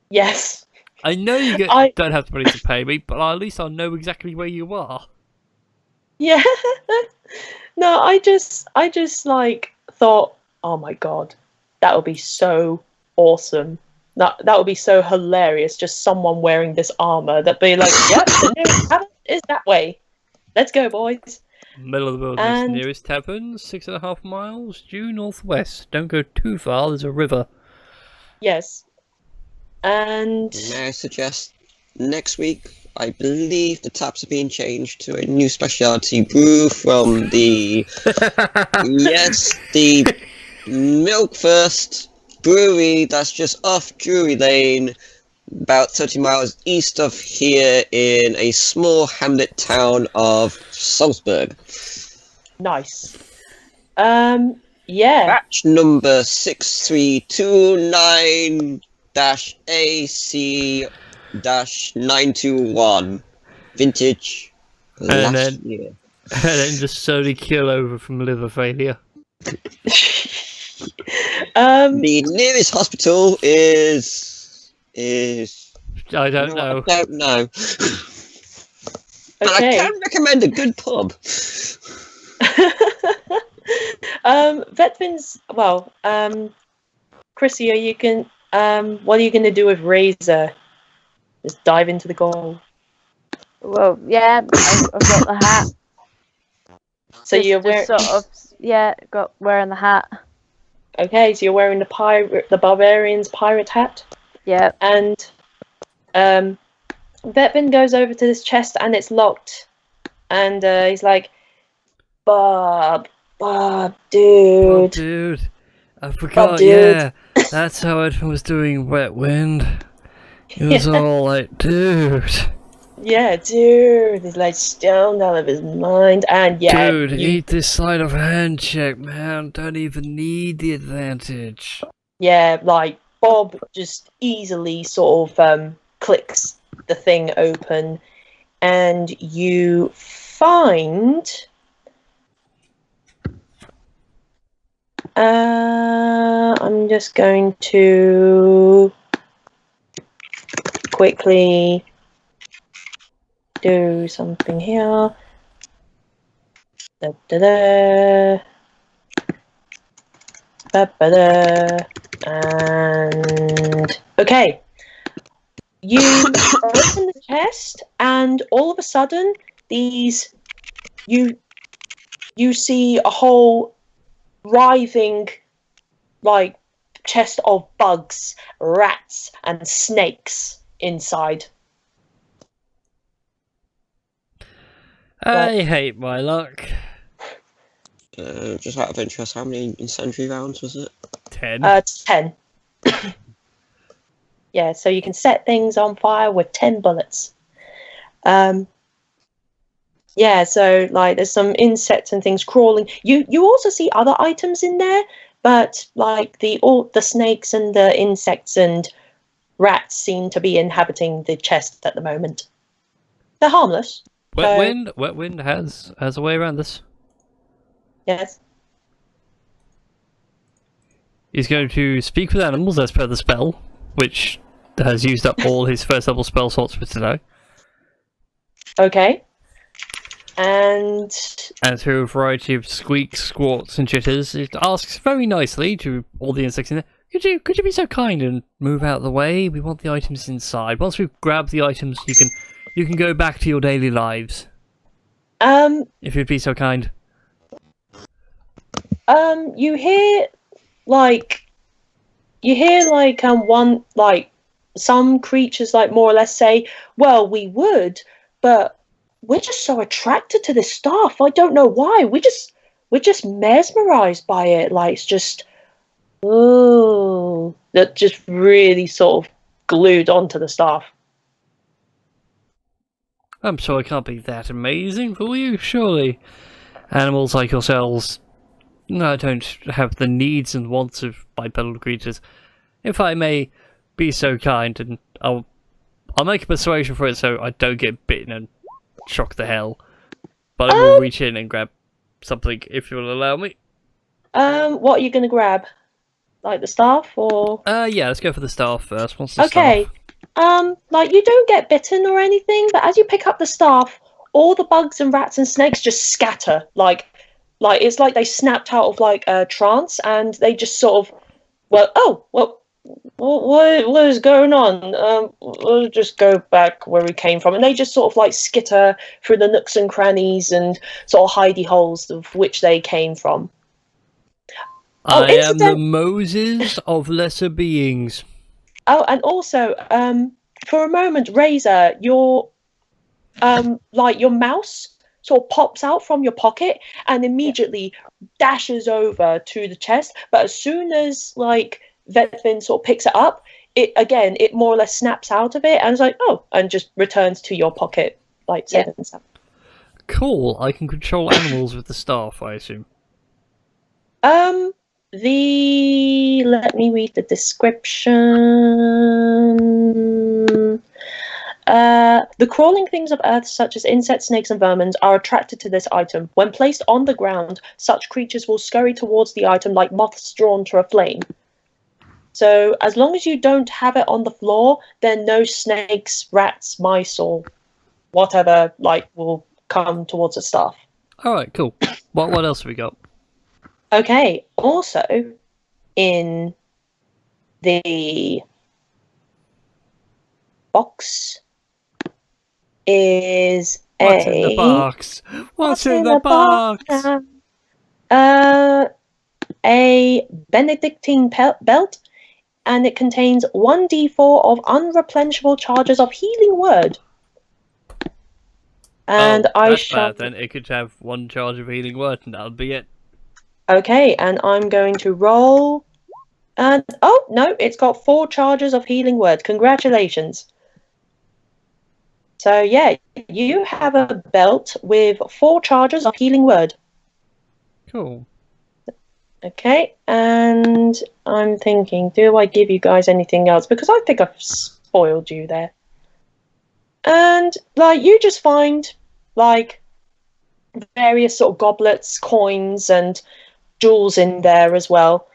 Yes. I know you I- don't have the money to pay me, but at least I'll know exactly where you are. Yeah. No, I just like thought, oh my god, that would be so awesome. That would be so hilarious. Just someone wearing this armor that'd be like, yep, the nearest tavern is that way. Let's go, boys. Middle of the wilderness, And- nearest tavern, 6.5 miles due northwest. Don't go too far, there's a river. Yes. And May I suggest next week? I believe the taps are being changed to a new specialty brew from the the Milk First brewery that's just off Drury Lane, about 30 miles east of here in a small hamlet town of Salzburg. nice. Yeah. Batch number 6329-AC-921. Vintage And last year. And then just slowly kill over from liver failure. The nearest hospital is I don't know. I don't know. But I Okay. can recommend a good pub. Veterans. Well, Chrissy, what are you gonna do with Razor? Just dive into the goal. Well, yeah, I've got the hat. So Just- you're just wearing. sort of, yeah, got wearing the hat. Okay, so you're wearing the barbarian's pirate hat, Yeah, and Vetvin goes over to this chest and it's locked, and he's like, Bob, Oh, dude. dude. I forgot, dude. yeah. That's how it was doing Wet Wind. It was all like, dude. Yeah, dude. He's like stoned out of his mind, and yeah, Dude, eat this sleight of hand check, man. Don't even need the advantage. yeah, like Bob just easily sort of clicks the thing open, and you find I'm just going to quickly do something here. Da, da, da. Ba, ba, da. And okay, you open the chest, and all of a sudden, you see a whole writhing, like, chest of bugs, rats, and snakes inside. I hate my luck. Just out of interest, how many incendiary rounds was it? 10. 10. Yeah, so you can set things on fire with 10 bullets. Yeah, so like there's some insects and things crawling. You also see other items in there, but like the snakes and the insects and rats seem to be inhabiting the chest at the moment. They're harmless. Wet Wind has a way around this. Yes. He's going to speak with animals as per the spell, which has used up all his first level spell slots for today. Okay. And through a variety of squeaks, squawks, and jitters, it asks very nicely to all the insects in there, could you be so kind and move out of the way? We want the items inside. Once we've grabbed the items, you can go back to your daily lives. If you'd be so kind. You hear one, like, some creatures, like, more or less say, well, we would, but we're just so attracted to this staff. I don't know why. We're just mesmerized by it. Like, it's just, oh, that just really sort of glued onto the staff. I'm sure it can't be that amazing for you, surely. Animals like yourselves don't have the needs and wants of bipedal creatures. If I may be so kind, and I'll make a persuasion for it so I don't get bitten and shock the hell. But I will reach in and grab something if you'll allow me. What are you gonna grab? Like the staff, or? Yeah, let's go for the staff first. What's the okay. staff? Like, you don't get bitten or anything, but as you pick up the staff, all the bugs and rats and snakes just scatter. Like it's like they snapped out of like a trance, and they just sort of, what is going on? We'll just go back where we came from, and they just sort of like skitter through the nooks and crannies and sort of hidey holes of which they came from. I am the Moses of lesser beings. Oh, and also, for a moment, Razor, your mouse sort of pops out from your pocket and immediately dashes over to the chest. But as soon as like Vetvin sort of picks it up, it more or less snaps out of it and is like, oh, and just returns to your pocket, like said and stuff. Cool. I can control animals with the staff, I assume. Let me read the description. The crawling things of earth, such as insects, snakes, and vermin, are attracted to this item. When placed on the ground, such creatures will scurry towards the item like moths drawn to a flame. So, as long as you don't have it on the floor, then no snakes, rats, mice, or whatever will come towards the staff. All right, cool. What else have we got? Okay. Also, in the box is What's in the box? What's in the box? A Benedictine belt, and it contains 1d4 of unreplenishable charges of healing word. And that's bad, then it could have one charge of healing word, and that'll be it. Okay, and I'm going to roll. And oh no, it's got 4 charges of healing word. Congratulations. So yeah, you have a belt with 4 charges of healing word. Cool. Okay, and I'm thinking, do I give you guys anything else? Because I think I've spoiled you there. And you just find various sort of goblets, coins, and jewels in there as well.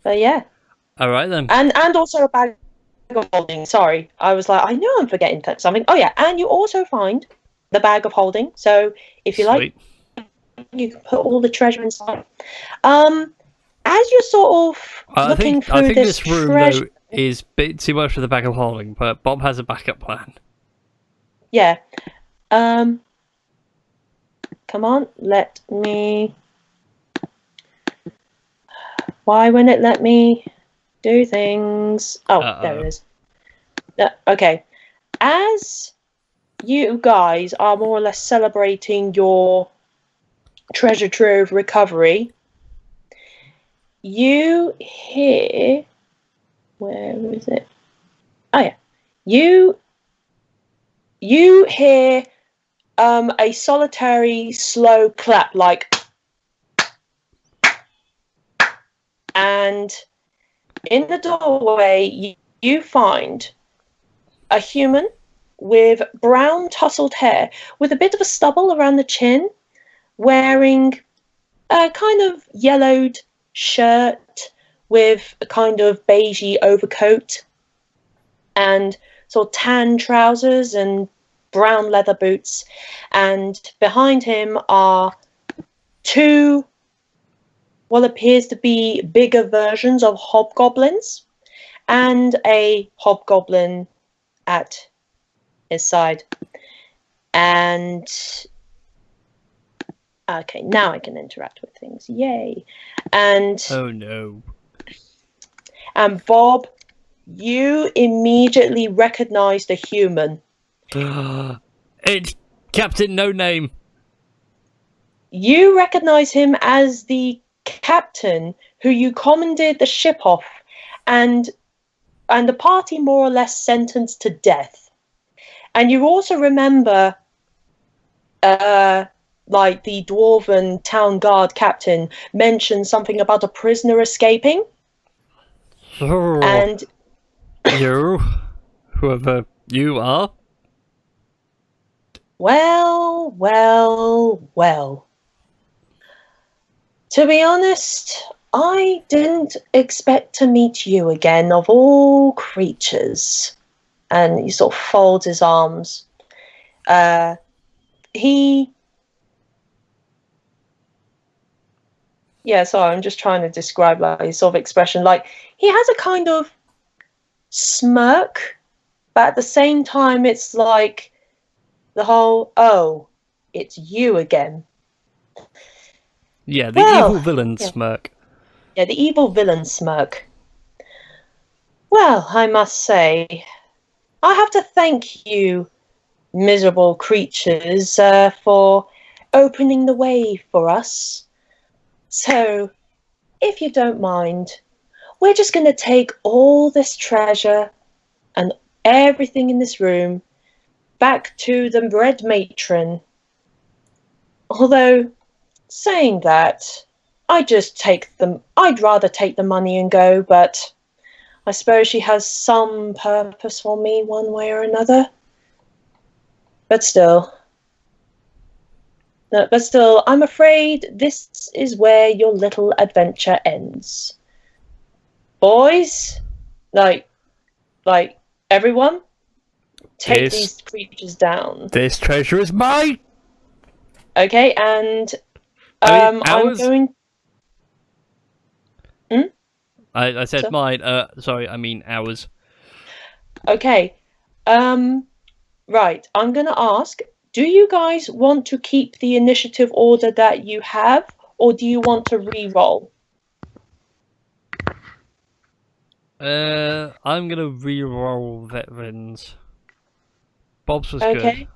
But yeah. All right then. And also a bag of holding. Sorry, I was like, I know I'm forgetting something. Oh yeah, and you also find the bag of holding. So if you like, you can put all the treasure inside. As you're sort of looking through this room treasure, though, is a bit too much for the bag of holding, but Bob has a backup plan. Yeah. Come on, let me. Why won't it let me do things? Oh, there it is. Okay. As you guys are more or less celebrating your treasure trove recovery, you hear. Where is it? Oh yeah. You hear a solitary slow clap, and in the doorway you find a human with brown tousled hair with a bit of a stubble around the chin, wearing a kind of yellowed shirt with a kind of beigey overcoat and sort of tan trousers and brown leather boots, and behind him are two what appears to be bigger versions of hobgoblins, and a hobgoblin at his side. And okay, now I can interact with things. Yay. And Oh no. And Bob, you immediately recognize the human. It's Captain No Name. You recognize him as the captain who you commandeered the ship off, and the party more or less sentenced to death. And you also remember, like the dwarven town guard captain mentioned something about a prisoner escaping. So, And you, whoever you are, well. To be honest, I didn't expect to meet you again, of all creatures. And he sort of folds his arms. Yeah, sorry, I'm just trying to describe like his sort of expression. Like, he has a kind of smirk, but at the same time, it's like the whole, oh, it's you again. yeah, the Well, evil villain yeah. smirk. Yeah, the evil villain smirk. Well, I must say, I have to thank you, miserable creatures, for opening the way for us. So, if you don't mind, we're just going to take all this treasure and everything in this room back to the Red Matron. Although, saying that, I'd rather take the money and go, but I suppose she has some purpose for me one way or another. But still, I'm afraid this is where your little adventure ends. Boys, like everyone, take these creatures down. This treasure is mine. Okay, and I'm I'm going. I said So? mine. Sorry, I mean ours. Okay, right. I'm gonna ask. Do you guys want to keep the initiative order that you have, or do you want to re-roll? I'm gonna re-roll veterans. Bob's was Okay. good.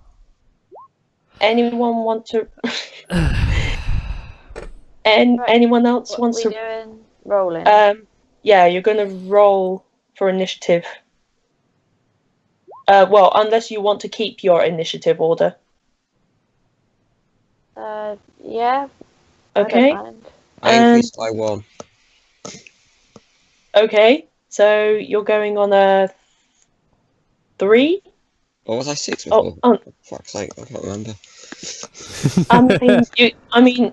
Anyone want to? Anyone else What wants are we to? doing? Rolling. Yeah, you're gonna roll for initiative. Well, unless you want to keep your initiative order. Yeah. Okay. I don't mind. I increased by 1. Okay. So you're going on a 3. Or was I 6 before? Oh, Fuck's sake, I can't remember. I mean,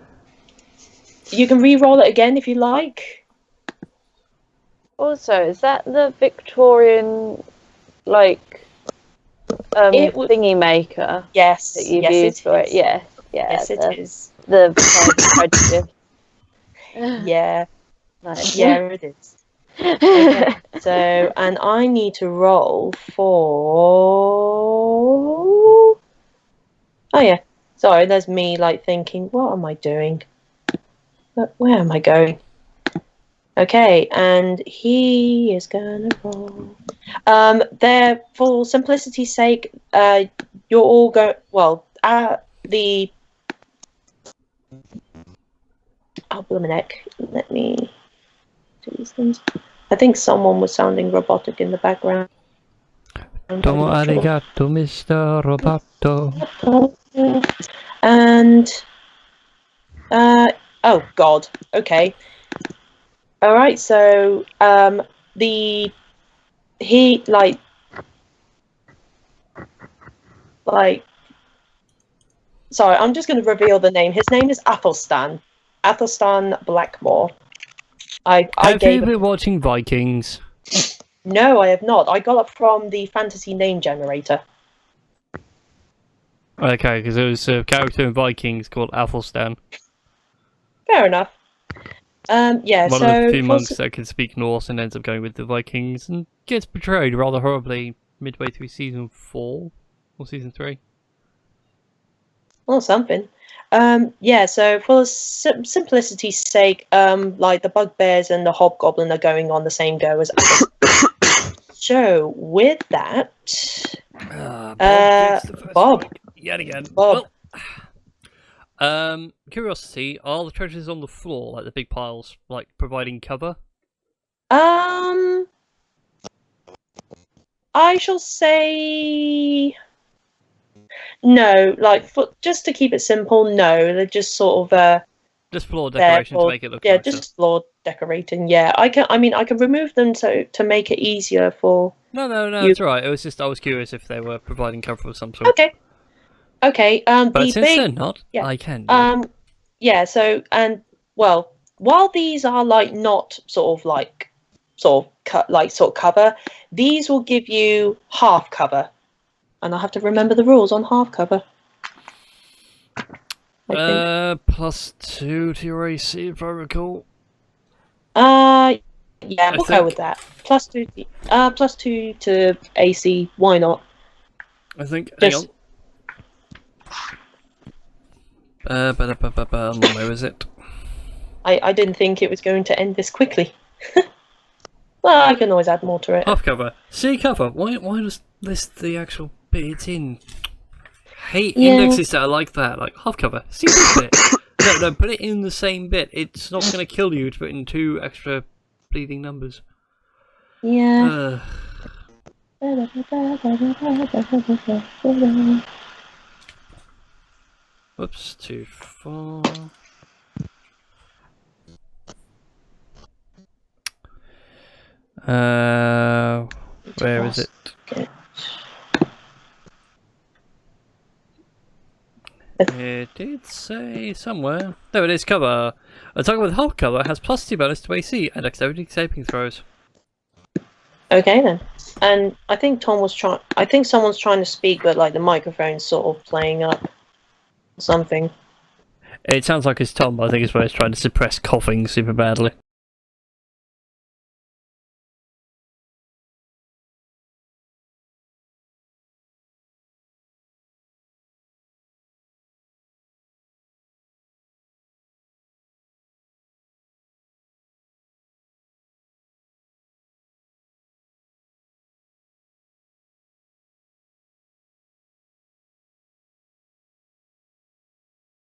you can re-roll it again if you like. Also, is that the Victorian, like, It would- thingy maker Yes. that you've Yes, used it for it? is. Yeah. Yeah. Yes, it is. The prejudice. Yeah. Nice. Yeah, it is. Okay. So, and I need to roll for. Oh yeah. Sorry, there's me like thinking, what am I doing? Where am I going? Okay, and he is gonna roll. There, for simplicity's sake, you're all go. Well, the. Oh, blimey neck. Let me do these things. I think someone was sounding robotic in the background. Domo arigato, Mr. Roboto. And oh god, okay. Alright, so he like sorry, I'm just gonna reveal the name. His name is Athelstan. Athelstan Blackmore. I Have gave you been watching Vikings? No, I have not. I got it from the fantasy name generator. Okay, because there was a character in Vikings called Athelstan. Fair enough. Yeah, One so of the few for monks that can speak Norse and ends up going with the Vikings and gets betrayed rather horribly midway through season 4 or season 3. well, something. Yeah, so for simplicity's sake, like the bugbears and the hobgoblin are going on the same go as others. So with that, Bob. Yet again. Bob. Well, curiosity, are the treasures on the floor, like the big piles, like providing cover? I shall say no. Like, just to keep it simple, no. They're just sort of Just floor decoration to make it look nicer. just floor decorating. Yeah, I can. I mean, I can remove them to make it easier for. No, you. it's alright. It was just I was curious if they were providing cover of some sort. Okay. But The since big. they're not, yeah. I can. Do. Yeah. So well, while these are like not sort of cover, these will give you half cover, and I have to remember the rules on half cover. I think. +2 to your AC, if I recall. Yeah, we'll go with that. +2 to AC. Why not? I think. Just- Hang on. Where is it? I didn't think it was going to end this quickly. Well, I can always add more to it. Half cover. C cover. Why does list the actual bit it's in? Hate indexes that are like that. Like half cover. See this bit. No, put it in the same bit. It's not going to kill you to put in 2 extra bleeding numbers. Yeah. Whoops, too far. Where is it? It did say somewhere. There it is, cover. A target with half cover has +2 bonus to AC and dexterity saving throws. Okay then. And I think someone's trying to speak, but like the microphone's sort of playing up something. It sounds like it's Tom, but I think it's where it's trying to suppress coughing super badly.